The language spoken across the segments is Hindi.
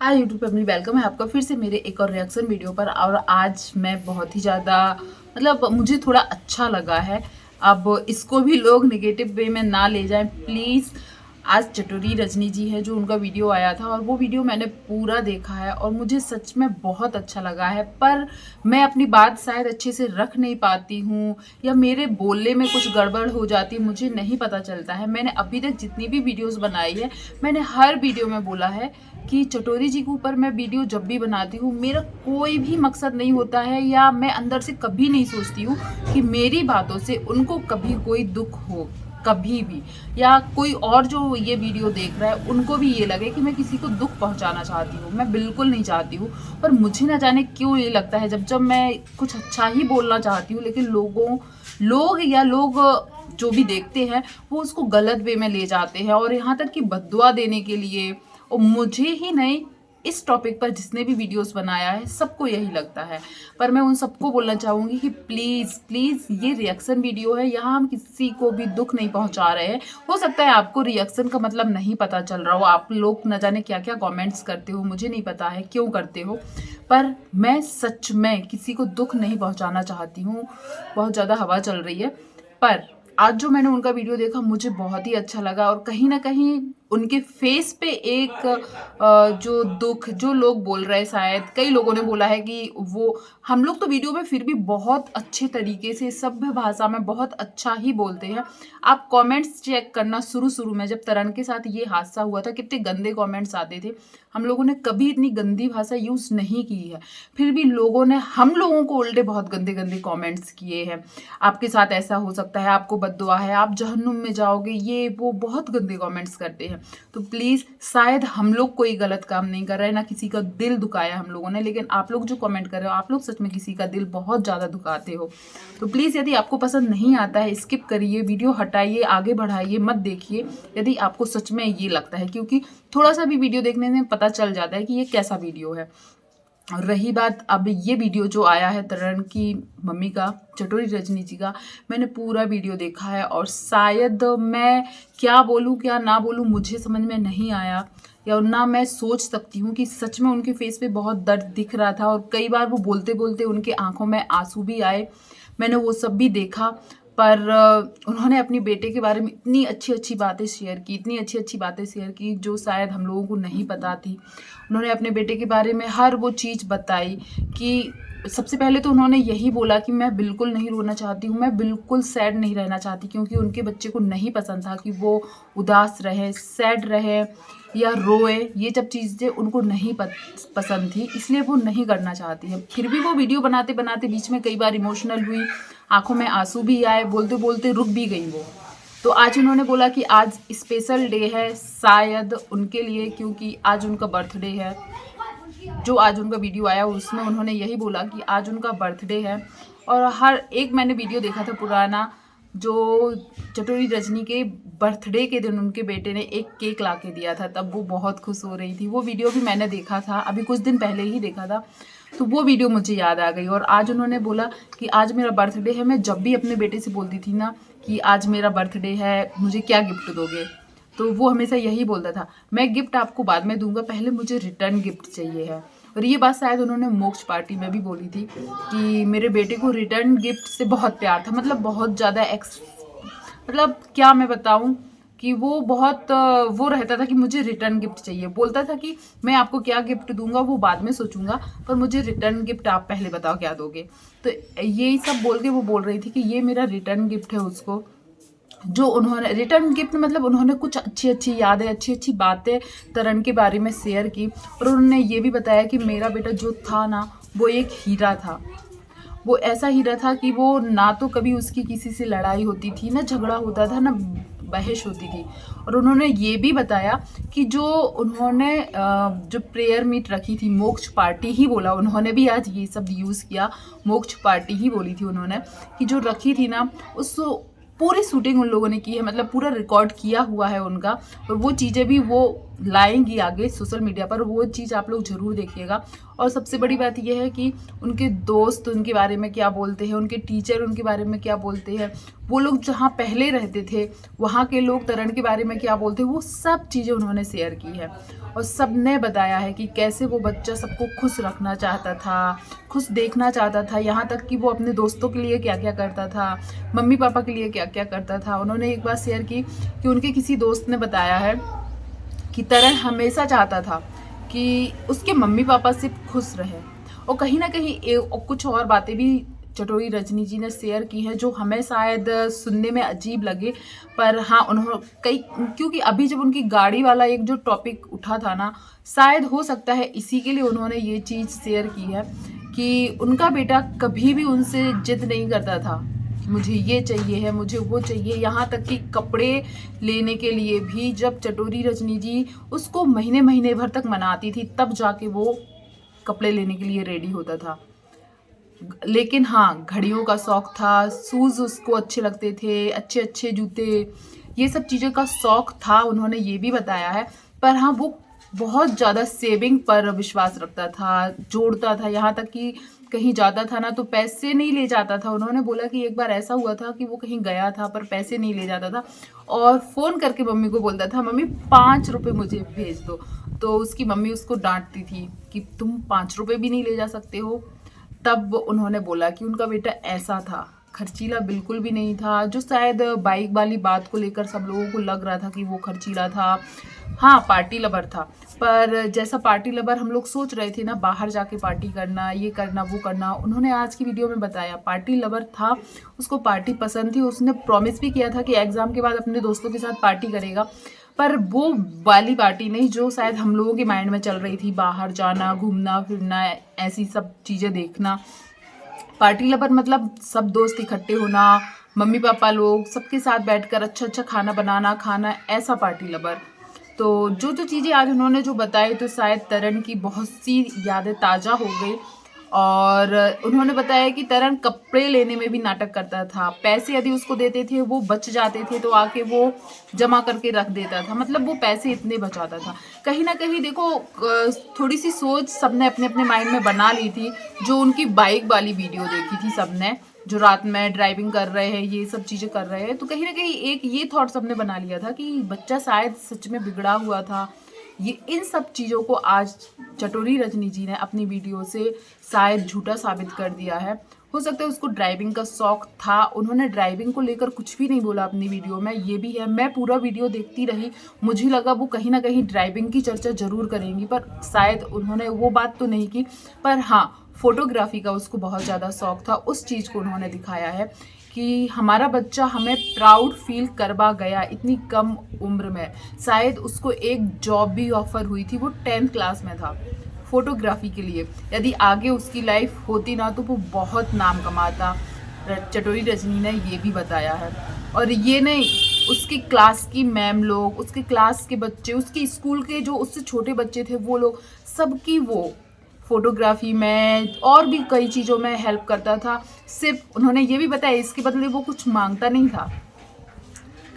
हाय यूट्यूब फैमिली, वेलकम है आपका फिर से मेरे एक और रिएक्शन वीडियो पर। और आज मैं बहुत ही ज़्यादा मुझे थोड़ा अच्छा लगा है। अब इसको भी लोग नेगेटिव वे में ना ले जाएं प्लीज़। आज चटोरी रजनी जी है जो उनका वीडियो आया था और वो वीडियो मैंने पूरा देखा है और मुझे सच में बहुत अच्छा लगा है। पर मैं अपनी बात शायद अच्छे से रख नहीं पाती हूँ या मेरे बोलने में कुछ गड़बड़ हो जाती है, मुझे नहीं पता चलता है। मैंने अभी तक जितनी भी वीडियोस बनाई है, मैंने हर वीडियो में बोला है कि चटोरी जी के ऊपर मैं वीडियो जब भी बनाती हूँ मेरा कोई भी मकसद नहीं होता है या मैं अंदर से कभी नहीं सोचती हूँ कि मेरी बातों से उनको कभी कोई दुख हो, कभी भी, या कोई और जो ये वीडियो देख रहा है उनको भी ये लगे कि मैं किसी को दुख पहुंचाना चाहती हूँ। मैं बिल्कुल नहीं चाहती हूँ। पर मुझे ना जाने क्यों ये लगता है जब जब मैं कुछ अच्छा ही बोलना चाहती हूँ लेकिन लोग जो भी देखते हैं वो उसको गलत वे में ले जाते हैं और यहाँ तक कि बद्दुआ देने के लिए। और मुझे ही नहीं, इस टॉपिक पर जिसने भी वीडियोस बनाया है सबको यही लगता है। पर मैं उन सबको बोलना चाहूँगी कि प्लीज़ प्लीज़ ये रिएक्शन वीडियो है, यहाँ हम किसी को भी दुख नहीं पहुँचा रहे हैं। हो सकता है आपको रिएक्शन का मतलब नहीं पता चल रहा हो, आप लोग न जाने क्या क्या कमेंट्स करते हो, मुझे नहीं पता है क्यों करते हो। पर मैं सच में किसी को दुख नहीं पहुँचाना चाहती हूँ। बहुत ज़्यादा हवा चल रही है। पर आज जो मैंने उनका वीडियो देखा मुझे बहुत ही अच्छा लगा और कहीं ना कहीं उनके फेस पे एक जो दुख, जो लोग बोल रहे हैं, शायद कई लोगों ने बोला है कि वो, हम लोग तो वीडियो में फिर भी बहुत अच्छे तरीके से सभ्य भाषा में बहुत अच्छा ही बोलते हैं। आप कमेंट्स चेक करना, शुरू शुरू में जब तरण के साथ ये हादसा हुआ था कितने गंदे कमेंट्स आते थे। हम लोगों ने कभी इतनी गंदी भाषा यूज़ नहीं की है, फिर भी लोगों ने हम लोगों को उल्टे बहुत गंदे गंदे कमेंट्स किए हैं। आपके साथ ऐसा हो सकता है, आपको बद्दुआ है, आप जहन्नुम में जाओगे, ये वो बहुत गंदे कमेंट्स करते हैं। तो प्लीज़, शायद हम लोग कोई गलत काम नहीं कर रहे हैं, ना किसी का दिल दुखाया हम लोगों ने, लेकिन आप लोग जो कमेंट कर रहे हो आप लोग सच में किसी का दिल बहुत ज़्यादा दुखाते हो। तो प्लीज़, यदि आपको पसंद नहीं आता है स्किप करिए, वीडियो हटाइए, आगे बढ़ाइए, मत देखिए यदि आपको सच में ये लगता है, क्योंकि थोड़ा सा भी वीडियो देखने में पता चल जाता है कि ये कैसा वीडियो है। और रही बात अब ये वीडियो जो आया है तरण की मम्मी का, चटोरी रजनी जी का, मैंने पूरा वीडियो देखा है और शायद मैं क्या बोलूँ क्या ना बोलूँ मुझे समझ में नहीं आया, या ना मैं सोच सकती हूँ कि सच में उनके फेस पे बहुत दर्द दिख रहा था और कई बार वो बोलते बोलते उनके आंखों में आंसू भी आए। मैंने वो सब भी देखा। पर उन्होंने अपनी बेटे के बारे में इतनी अच्छी अच्छी बातें शेयर की, इतनी अच्छी अच्छी बातें शेयर की जो शायद हम लोगों को नहीं पता थी। उन्होंने अपने बेटे के बारे में हर वो चीज़ बताई कि सबसे पहले तो उन्होंने यही बोला कि मैं बिल्कुल नहीं रोना चाहती हूँ, मैं बिल्कुल सैड नहीं रहना चाहती, क्योंकि उनके बच्चे को नहीं पसंद था कि वो उदास रहे, सैड रहे या रोए। ये जब चीज़ें उनको नहीं पसंद थी, इसलिए वो नहीं करना चाहती है। फिर भी वो वीडियो बनाते बनाते बीच में कई बार इमोशनल हुई, आंखों में आंसू भी आए, बोलते बोलते रुक भी गई वो। तो आज उन्होंने बोला कि आज स्पेशल डे है शायद उनके लिए, क्योंकि आज उनका बर्थडे है। जो आज उनका वीडियो आया उसमें उन्होंने यही बोला कि आज उनका बर्थडे है। और हर एक मैंने वीडियो देखा था पुराना, जो चटोरी रजनी के बर्थडे के दिन उनके बेटे ने एक केक ला के दिया था, तब वो बहुत खुश हो रही थी। वो वीडियो भी मैंने देखा था, अभी कुछ दिन पहले ही देखा था, तो वो वीडियो मुझे याद आ गई। और आज उन्होंने बोला कि आज मेरा बर्थडे है। मैं जब भी अपने बेटे से बोलती थी ना कि आज मेरा बर्थडे है, मुझे क्या गिफ्ट दोगे, तो वो हमेशा यही बोलता था, मैं गिफ्ट आपको बाद में दूंगा, पहले मुझे रिटर्न गिफ्ट चाहिए है। और ये बात शायद उन्होंने मोक्ष पार्टी में भी बोली थी कि मेरे बेटे को रिटर्न गिफ्ट से बहुत प्यार था, बहुत ज़्यादा क्या मैं बताऊं कि वो बहुत वो रहता था कि मुझे रिटर्न गिफ्ट चाहिए। बोलता था कि मैं आपको क्या गिफ्ट दूंगा वो बाद में सोचूंगा, पर मुझे रिटर्न गिफ्ट आप पहले बताओ क्या दोगे। तो यही सब बोल के वो बोल रही थी कि ये मेरा रिटर्न गिफ्ट है उसको। जो उन्होंने रिटर्न गिफ्ट उन्होंने कुछ अच्छी अच्छी यादें, अच्छी अच्छी बातें तरण के बारे में शेयर की। और उन्होंने ये भी बताया कि मेरा बेटा जो था ना, वो एक हीरा था। वो ऐसा हीरा था कि वो ना तो कभी उसकी किसी से लड़ाई होती थी, ना झगड़ा होता था, ना बहस होती थी। और उन्होंने ये भी बताया कि जो उन्होंने जो प्रेयर मीट रखी थी, मोक्ष पार्टी ही बोला उन्होंने भी, आज ये सब यूज़ किया, मोक्ष पार्टी ही बोली थी उन्होंने, कि जो रखी थी ना उस पूरी शूटिंग उन लोगों ने की है, पूरा रिकॉर्ड किया हुआ है उनका। और वो चीज़ें भी वो लाएंगी आगे सोशल मीडिया पर, वो चीज़ आप लोग ज़रूर देखिएगा। और सबसे बड़ी बात यह है कि उनके दोस्त उनके बारे में क्या बोलते हैं, उनके टीचर उनके बारे में क्या बोलते हैं, वो लोग जहाँ पहले रहते थे वहाँ के लोग तरण के बारे में क्या बोलते हैं, वो सब चीज़ें उन्होंने शेयर की है। और सब ने बताया है कि कैसे वो बच्चा सबको खुश रखना चाहता था, खुश देखना चाहता था, यहाँ तक कि वो अपने दोस्तों के लिए क्या क्या करता था, मम्मी पापा के लिए क्या क्या करता था। उन्होंने एक बात शेयर की कि उनके किसी दोस्त ने बताया है कि तरण हमेशा चाहता था कि उसके मम्मी पापा सिर्फ खुश रहे। और कहीं ना कहीं कुछ और बातें भी चटोरी रजनी जी ने शेयर की हैं जो हमें शायद सुनने में अजीब लगे, पर हाँ उन्होंने कई, क्योंकि अभी जब उनकी गाड़ी वाला एक जो टॉपिक उठा था ना, शायद हो सकता है इसी के लिए उन्होंने ये चीज़ शेयर की है कि उनका बेटा कभी भी उनसे जिद नहीं करता था मुझे ये चाहिए है, मुझे वो चाहिए। यहाँ तक कि कपड़े लेने के लिए भी जब चटोरी रजनी जी उसको महीने महीने भर तक मनाती थी तब जाके वो कपड़े लेने के लिए रेडी होता था। लेकिन हाँ, घड़ियों का शौक था, शूज़ उसको अच्छे लगते थे, अच्छे अच्छे जूते, ये सब चीज़ों का शौक था, उन्होंने ये भी बताया है। पर हाँ, वो बहुत ज़्यादा सेविंग पर विश्वास रखता था, जोड़ता था, यहाँ तक कि कहीं जाता था ना तो पैसे नहीं ले जाता था। उन्होंने बोला कि एक बार ऐसा हुआ था कि वो कहीं गया था पर पैसे नहीं ले जाता था और फ़ोन करके मम्मी को बोलता था मम्मी 5 रुपये मुझे भेज दो। तो उसकी मम्मी उसको डांटती थी कि तुम 5 रुपये भी नहीं ले जा सकते हो। तब उन्होंने बोला कि उनका बेटा ऐसा था, खर्चीला बिल्कुल भी नहीं था, जो शायद बाइक वाली बात को लेकर सब लोगों को लग रहा था कि वो खर्चीला था। हाँ, पार्टी लवर था, पर जैसा पार्टी लवर हम लोग सोच रहे थे ना, बाहर जाके पार्टी करना, ये करना, वो करना, उन्होंने आज की वीडियो में बताया पार्टी लवर था, उसको पार्टी पसंद थी। उसने प्रॉमिस भी किया था कि एग्ज़ाम के बाद अपने दोस्तों के साथ पार्टी करेगा, पर वो वाली पार्टी नहीं जो शायद हम लोगों के माइंड में चल रही थी, बाहर जाना, घूमना फिरना, ऐसी सब चीज़ें देखना। पार्टी लवर मतलब सब दोस्त इकट्ठे होना, मम्मी पापा लोग सबके साथ बैठकर अच्छा अच्छा खाना बनाना, खाना, ऐसा पार्टी लवर। तो जो जो चीज़ें आज उन्होंने जो बताई तो शायद तरण की बहुत सी यादें ताज़ा हो गई। और उन्होंने बताया कि तरण कपड़े लेने में भी नाटक करता था, पैसे यदि उसको देते थे वो बच जाते थे तो आके वो जमा करके रख देता था, मतलब वो पैसे इतने बचाता था। कहीं ना कहीं देखो थोड़ी सी सोच सबने अपने अपने माइंड में बना ली थी। जो उनकी बाइक वाली वीडियो देखी थी सबने, जो रात में ड्राइविंग कर रहे हैं, ये सब चीज़ें कर रहे हैं, तो कहीं ना कहीं एक ये थॉट सबने बना लिया था कि बच्चा शायद सच में बिगड़ा हुआ था। ये इन सब चीज़ों को आज चटोरी रजनी जी ने अपनी वीडियो से शायद झूठा साबित कर दिया है। हो सकता है उसको ड्राइविंग का शौक था, उन्होंने ड्राइविंग को लेकर कुछ भी नहीं बोला अपनी वीडियो में, ये भी है। मैं पूरा वीडियो देखती रही, मुझे लगा वो कहीं ना कहीं ड्राइविंग की चर्चा जरूर करेंगी, पर शायद उन्होंने वो बात तो नहीं की। पर हाँ, फोटोग्राफी का उसको बहुत ज़्यादा शौक था, उस चीज़ को उन्होंने दिखाया है कि हमारा बच्चा हमें प्राउड फील करवा गया इतनी कम उम्र में। शायद उसको एक जॉब भी ऑफर हुई थी, वो 10th क्लास में था, फोटोग्राफी के लिए। यदि आगे उसकी लाइफ होती ना तो वो बहुत नाम कमाता। चटोरी रजनी ने ये भी बताया है। और ये नहीं, उसकी क्लास की मैम लोग, उसके क्लास के बच्चे, उसके स्कूल के जो उससे छोटे बच्चे थे वो लोग, सबकी वो फोटोग्राफी में और भी कई चीज़ों में हेल्प करता था। सिर्फ उन्होंने ये भी बताया इसके बदले वो कुछ मांगता नहीं था।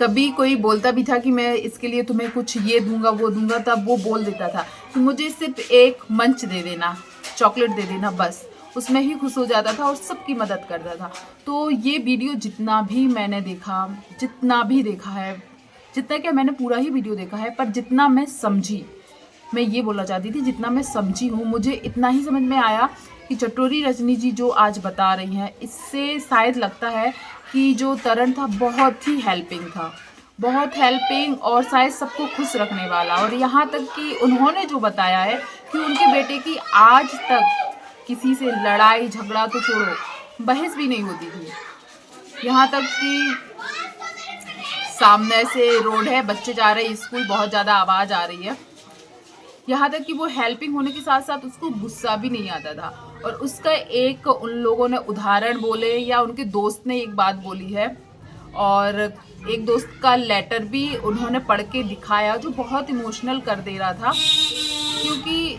कभी कोई बोलता भी था कि मैं इसके लिए तुम्हें कुछ ये दूंगा वो दूंगा, तब वो बोल देता था कि मुझे सिर्फ एक मंच दे देना, चॉकलेट दे देना, बस उसमें ही खुश हो जाता था और सबकी मदद करता था। तो ये वीडियो जितना भी मैंने देखा, जितना भी देखा है, जितना क्या मैंने पूरा ही वीडियो देखा है, पर जितना मैं समझी, मैं ये बोलना चाहती थी, जितना मैं समझी हूँ मुझे इतना ही समझ में आया कि चटोरी रजनी जी जो आज बता रही हैं, इससे शायद लगता है कि जो तरण था बहुत ही हेल्पिंग था, बहुत हेल्पिंग और शायद सबको खुश रखने वाला। और यहाँ तक कि उन्होंने जो बताया है कि उनके बेटे की आज तक किसी से लड़ाई झगड़ा तो छोड़ो, बहस भी नहीं होती थी। यहाँ तक कि सामने से रोड है, बच्चे जा रहे हैं स्कूल, बहुत ज़्यादा आवाज़ आ रही है, यहाँ तक कि वो हेल्पिंग होने के साथ साथ उसको गुस्सा भी नहीं आता था। और उसका एक उन लोगों ने उदाहरण बोले या उनके दोस्त ने एक बात बोली है, और एक दोस्त का लेटर भी उन्होंने पढ़ के दिखाया जो बहुत इमोशनल कर दे रहा था। क्योंकि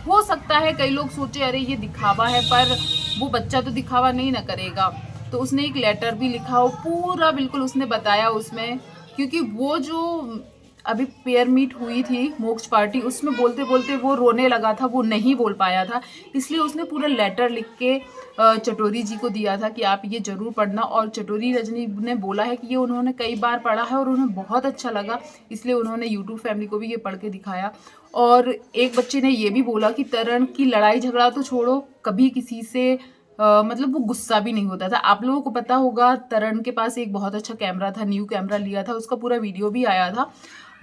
हो सकता है कई लोग सोचे अरे ये दिखावा है, पर वो बच्चा तो दिखावा नहीं ना करेगा। तो उसने एक लेटर भी लिखा, वो पूरा बिल्कुल उसने बताया उसमें, क्योंकि वो जो अभी पेयर मीट हुई थी मोक्ष पार्टी, उसमें बोलते बोलते वो रोने लगा था, वो नहीं बोल पाया था, इसलिए उसने पूरा लेटर लिख के चटोरी जी को दिया था कि आप ये ज़रूर पढ़ना। और चटोरी रजनी ने बोला है कि ये उन्होंने कई बार पढ़ा है और उन्हें बहुत अच्छा लगा, इसलिए उन्होंने यूट्यूब फैमिली को भी ये पढ़ के दिखाया। और एक बच्चे ने ये भी बोला कि तरण की लड़ाई झगड़ा तो छोड़ो, कभी किसी से मतलब वो गुस्सा भी नहीं होता था। आप लोगों को पता होगा तरण के पास एक बहुत अच्छा कैमरा था, न्यू कैमरा लिया था, उसका पूरा वीडियो भी आया था।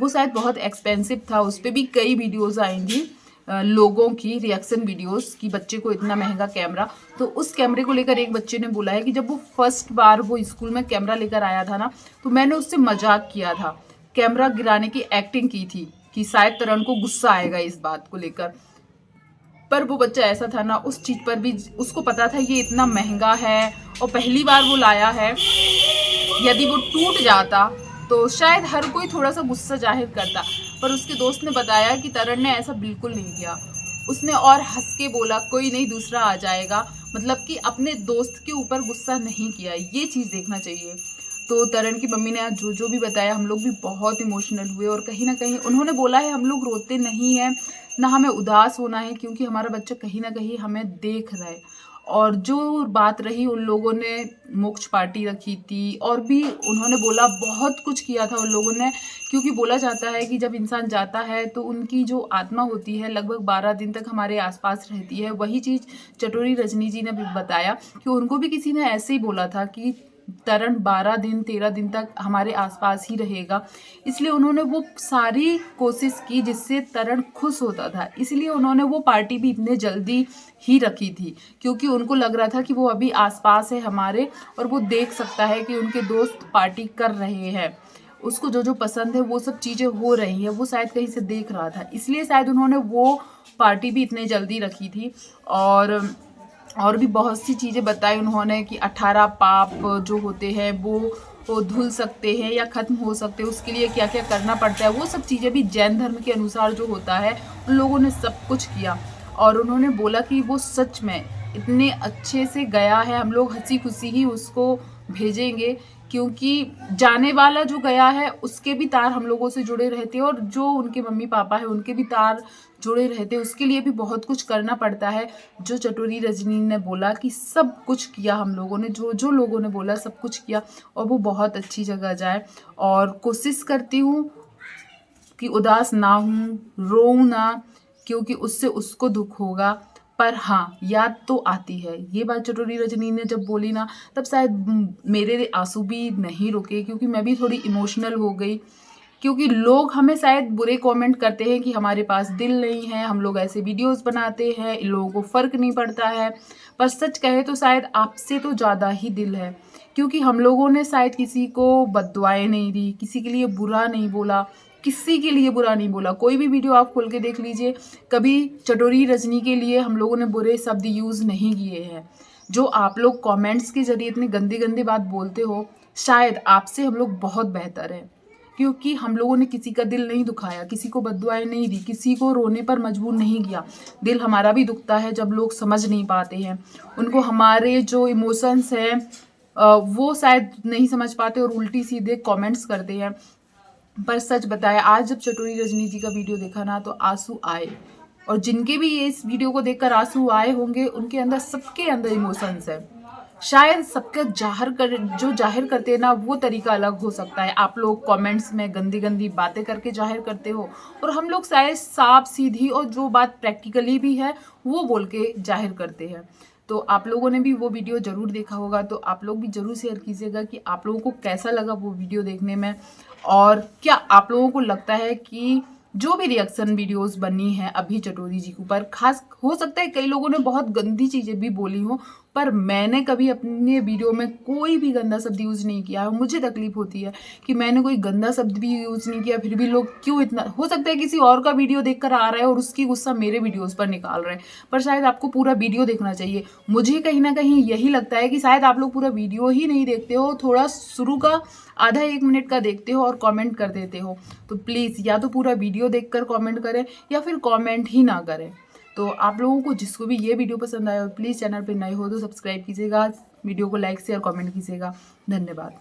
वो शायद बहुत एक्सपेंसिव था, उस पर भी कई वीडियोस आएंगी लोगों की रिएक्शन वीडियोस कि बच्चे को इतना महंगा कैमरा। तो उस कैमरे को लेकर एक बच्चे ने बोला है कि जब वो फर्स्ट बार वो स्कूल में कैमरा लेकर आया था ना, तो मैंने उससे मजाक किया था, कैमरा गिराने की एक्टिंग की थी कि शायद तरण को गुस्सा आएगा इस बात को लेकर। पर वो बच्चा ऐसा था ना, उस चीज़ पर भी उसको पता था ये इतना महंगा है और पहली बार वो लाया है, यदि वो टूट जाता तो शायद हर कोई थोड़ा सा गुस्सा जाहिर करता। पर उसके दोस्त ने बताया कि तरण ने ऐसा बिल्कुल नहीं किया, उसने और हंस के बोला कोई नहीं दूसरा आ जाएगा, मतलब कि अपने दोस्त के ऊपर गुस्सा नहीं किया। ये चीज़ देखना चाहिए। तो तरण की मम्मी ने आज जो जो भी बताया, हम लोग भी बहुत इमोशनल हुए और कहीं ना कहीं उन्होंने बोला है हम लोग रोते नहीं हैं, ना हमें उदास होना है, क्योंकि हमारा बच्चा कहीं ना कहीं हमें देख रहा है। और जो बात रही, उन लोगों ने मोक्ष पार्टी रखी थी और भी उन्होंने बोला बहुत कुछ किया था उन लोगों ने, क्योंकि बोला जाता है कि जब इंसान जाता है तो उनकी जो आत्मा होती है लगभग 12 दिन तक हमारे आसपास रहती है। वही चीज़ चटोरी रजनी जी ने भी बताया कि उनको भी किसी ने ऐसे ही बोला था कि तरण 12 दिन 13 दिन तक हमारे आसपास ही रहेगा, इसलिए उन्होंने वो सारी कोशिश की जिससे तरण खुश होता था। इसलिए उन्होंने वो पार्टी भी इतने जल्दी ही रखी थी, क्योंकि उनको लग रहा था कि वो अभी आसपास है हमारे और वो देख सकता है कि उनके दोस्त पार्टी कर रहे हैं, उसको जो जो पसंद है वो सब चीज़ें हो रही है, वो शायद कहीं से देख रहा था, इसलिए शायद उन्होंने वो पार्टी भी इतने जल्दी रखी थी। और भी बहुत सी चीज़ें बताई उन्होंने कि 18 पाप जो होते हैं वो धुल सकते हैं या ख़त्म हो सकते हैं, उसके लिए क्या क्या करना पड़ता है, वो सब चीज़ें भी जैन धर्म के अनुसार जो होता है उन लोगों ने सब कुछ किया। और उन्होंने बोला कि वो सच में इतने अच्छे से गया है, हम लोग हंसी खुशी ही उसको भेजेंगे, क्योंकि जाने वाला जो गया है उसके भी तार हम लोगों से जुड़े रहते हैं और जो उनके मम्मी पापा है उनके भी तार जुड़े रहते हैं, उसके लिए भी बहुत कुछ करना पड़ता है। जो चटोरी रजनी ने बोला कि सब कुछ किया हम लोगों ने, जो जो लोगों ने बोला सब कुछ किया और वो बहुत अच्छी जगह जाए। और कोशिश करती हूँ कि उदास ना हूँ, रोऊँ ना, क्योंकि उससे उसको दुख होगा। पर हाँ, याद तो आती है। ये बात चटोरी रजनी ने जब बोली ना, तब शायद मेरे आंसू भी नहीं रुके, क्योंकि मैं भी थोड़ी इमोशनल हो गई, क्योंकि लोग हमें शायद बुरे कमेंट करते हैं कि हमारे पास दिल नहीं है, हम लोग ऐसे वीडियोस बनाते हैं, इन लोगों को फ़र्क नहीं पड़ता है। पर सच कहे तो शायद आपसे तो ज़्यादा ही दिल है, क्योंकि हम लोगों ने शायद किसी को बद्दुआएं नहीं दी, किसी के लिए बुरा नहीं बोला, किसी के लिए बुरा नहीं बोला। कोई भी वीडियो आप खोल के देख लीजिए, कभी चटोरी रजनी के लिए हम लोगों ने बुरे शब्द यूज़ नहीं किए हैं। जो आप लोग कमेंट्स के जरिए इतनी गंदी गंदी बात बोलते हो, शायद आपसे हम लोग बहुत बेहतर हैं, क्योंकि हम लोगों ने किसी का दिल नहीं दुखाया, किसी को बद्दुआएं नहीं दी, किसी को रोने पर मजबूर नहीं किया। दिल हमारा भी दुखता है जब लोग समझ नहीं पाते हैं, उनको हमारे जो इमोशंस हैं वो शायद नहीं समझ पाते और उल्टी सीधे कमेंट्स करते हैं। पर सच बताया, आज जब चटोरी रजनी जी का वीडियो देखा ना, तो आंसू आए। और जिनके भी ये इस वीडियो को देखकर आंसू आए होंगे, उनके अंदर सबके अंदर इमोशंस है। शायद सबका जो जाहिर करते हैं ना, वो तरीका अलग हो सकता है। आप लोग कमेंट्स में गंदी गंदी बातें करके जाहिर करते हो, और हम लोग शायद साफ सीधी और जो बात प्रैक्टिकली भी है वो बोल के जाहिर करते हैं। तो आप लोगों ने भी वो वीडियो ज़रूर देखा होगा, तो आप लोग भी ज़रूर शेयर कीजिएगा कि आप लोगों को कैसा लगा वो वीडियो देखने में, और क्या आप लोगों को लगता है कि जो भी रिएक्शन वीडियोस बनी हैं अभी चटोरी जी के ऊपर, खास हो सकता है कई लोगों ने बहुत गंदी चीज़ें भी बोली हो, पर मैंने कभी अपने वीडियो में कोई भी गंदा शब्द यूज़ नहीं किया है। मुझे तकलीफ होती है कि मैंने कोई गंदा शब्द भी यूज़ नहीं किया, फिर भी लोग क्यों इतना, हो सकता है किसी और का वीडियो देखकर आ रहा है और उसकी गुस्सा मेरे वीडियोज़ पर निकाल रहे हैं, पर शायद आपको पूरा वीडियो देखना चाहिए। मुझे कहीं ना कहीं यही लगता है कि शायद आप लोग पूरा वीडियो ही नहीं देखते हो, थोड़ा शुरू का आधा 1 मिनट का देखते हो और कमेंट कर देते हो। तो प्लीज़ या तो पूरा वीडियो देखकर कमेंट करें या फिर कमेंट ही ना करें। तो आप लोगों को जिसको भी ये वीडियो पसंद आया हो, प्लीज़ चैनल पे नए हो तो सब्सक्राइब कीजिएगा, वीडियो को लाइक शेयर कमेंट कीजिएगा। धन्यवाद।